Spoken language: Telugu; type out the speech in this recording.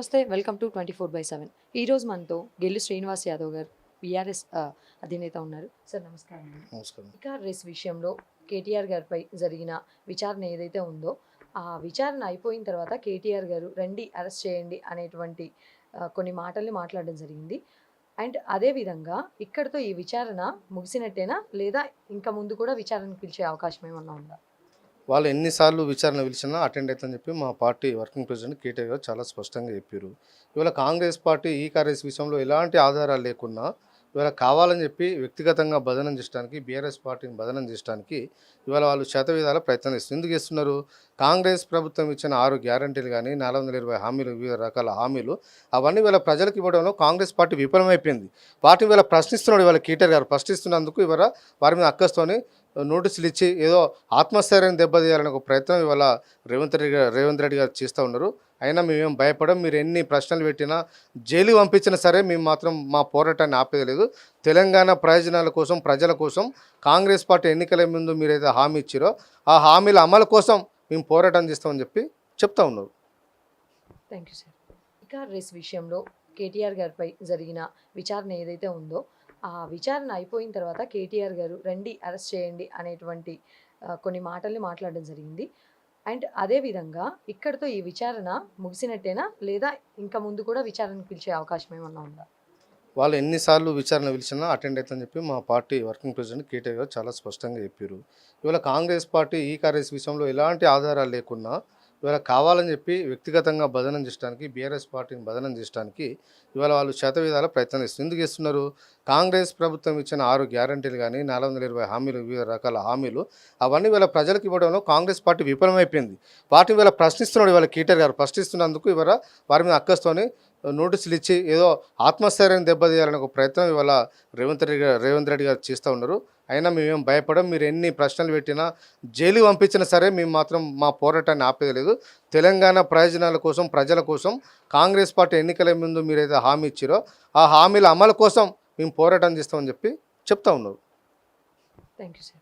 నమస్తే, వెల్కమ్ టు 24/7. ఈరోజు మనతో గెల్లు శ్రీనివాస్ యాదవ్ గారు బీఆర్ఎస్ అధినేత ఉన్నారు. సార్ నమస్కారం అండి. నమస్కారం. ఇకార్ రేస్ విషయంలో కేటీఆర్ గారిపై జరిగిన విచారణ ఏదైతే ఉందో ఆ విచారణ అయిపోయిన తర్వాత కేటీఆర్ గారు రండి అరెస్ట్ చేయండి అనేటువంటి కొన్ని మాటల్ని మాట్లాడడం జరిగింది. అండ్ అదేవిధంగా ఇక్కడితో ఈ విచారణ ముగిసినట్టేనా, లేదా ఇంకా ముందు కూడా విచారణకు పిలిచే అవకాశం ఏమన్నా ఉందా? వాళ్ళు ఎన్నిసార్లు విచారణ పిలిచినా అటెండ్ అవుతుందని చెప్పి మా పార్టీ వర్కింగ్ ప్రెసిడెంట్ కేటీఆర్ గారు చాలా స్పష్టంగా చెప్పారు. ఇవాళ కాంగ్రెస్ పార్టీ ఈ కాంగ్రెస్ విషయంలో ఎలాంటి ఆధారాలు లేకున్నా ఇవాళ కావాలని చెప్పి వ్యక్తిగతంగా బదనం చేయడానికి, బీఆర్ఎస్ పార్టీని బదనం చేయడానికి ఇవాళ వాళ్ళు శతవిధాల ప్రయత్నం చేస్తున్నారు. ఎందుకు చేస్తున్నారు? కాంగ్రెస్ ప్రభుత్వం ఇచ్చిన 6 గ్యారంటీలు కానీ 420 హామీలు, వివిధ రకాల హామీలు అవన్నీ వీళ్ళ ప్రజలకు ఇవ్వడంలో కాంగ్రెస్ పార్టీ విఫలమైపోయింది. వాటిని వీళ్ళ ప్రశ్నిస్తున్నాడు ఇవాళ కేటీఆర్ గారు. ప్రశ్నిస్తున్నందుకు ఇవాళ వారి మీద అక్కస్తోని నోటీసులు ఇచ్చి ఏదో ఆత్మస్థైర్యాన్ని దెబ్బతీయాలనే ఒక ప్రయత్నం ఇవాళ రేవంత్ రెడ్డి గారు చేస్తూ ఉన్నారు. అయినా మేమేం భయపడం. మీరు ఎన్ని ప్రశ్నలు పెట్టినా జైలుకి పంపించినా సరే మేము మాత్రం మా పోరాటాన్ని ఆపేది లేదు. తెలంగాణ ప్రయోజనాల కోసం, ప్రజల కోసం కాంగ్రెస్ పార్టీ ఎన్నికల ముందు మీరైతే హామీ ఇచ్చారో ఆ హామీల అమలు కోసం మేము పోరాటం చేస్తామని చెప్పి చెప్తా ఉన్నారు. Thank you sir. E car race విషయంలో కేటీఆర్ గారిపై జరిగిన విచారణ ఏదైతే ఉందో ఆ విచారణ అయిపోయిన తర్వాత కేటీఆర్ గారు రండి అరెస్ట్ చేయండి అనేటువంటి కొన్ని మాటల్ని మాట్లాడడం జరిగింది. అండ్ అదేవిధంగా ఇక్కడితో ఈ విచారణ ముగిసినట్టేనా, లేదా ఇంకా ముందు కూడా విచారణకు పిలిచే అవకాశం ఏమన్నా ఉందా? వాళ్ళు ఎన్నిసార్లు విచారణ పిలిచినా అటెండ్ అవుతుందని చెప్పి మా పార్టీ వర్కింగ్ ప్రెసిడెంట్ కేటీఆర్ గారు చాలా స్పష్టంగా చెప్పారు. ఇవాళ కాంగ్రెస్ పార్టీ ఈ కాంగ్రెస్ విషయంలో ఎలాంటి ఆధారాలు లేకున్నా ఇవాళ కావాలని చెప్పి వ్యక్తిగతంగా బదనం చేయడానికి, బీఆర్ఎస్ పార్టీని బదనం చేయడానికి ఇవాళ వాళ్ళు శతవిధాల ప్రయత్నం చేస్తున్నారు. ఎందుకు చేస్తున్నారు? కాంగ్రెస్ ప్రభుత్వం ఇచ్చిన 6 గ్యారంటీలు కానీ 420 హామీలు, వివిధ రకాల హామీలు అవన్నీ వీళ్ళ ప్రజలకు ఇవ్వడంలో కాంగ్రెస్ పార్టీ విఫలమైపోయింది. వాటిని వీళ్ళ ప్రశ్నిస్తున్నాడు ఇవాళ కేటీఆర్ గారు. ప్రశ్నిస్తున్నందుకు ఇవాళ వారి మీద అక్కస్తోని నోటీసులు ఇచ్చి ఏదో ఆత్మస్థైర్యాన్ని దెబ్బతీయాలనే ఒక ప్రయత్నం ఇవాళ రేవంత్ రెడ్డి గారు చేస్తూ ఉన్నారు. అయినా మేమేం భయపడం. మీరు ఎన్ని ప్రశ్నలు పెట్టినా జైలుకి పంపించినా సరే మేము మాత్రం మా పోరాటాన్ని ఆపేది లేదు. తెలంగాణ ప్రయోజనాల కోసం, ప్రజల కోసం కాంగ్రెస్ పార్టీ ఎన్నికల ముందు మీరైతే హామీ ఇచ్చారో ఆ హామీల అమలు కోసం మేము పోరాటం చేస్తామని చెప్పి చెప్తా ఉన్నారు. Thank you sir.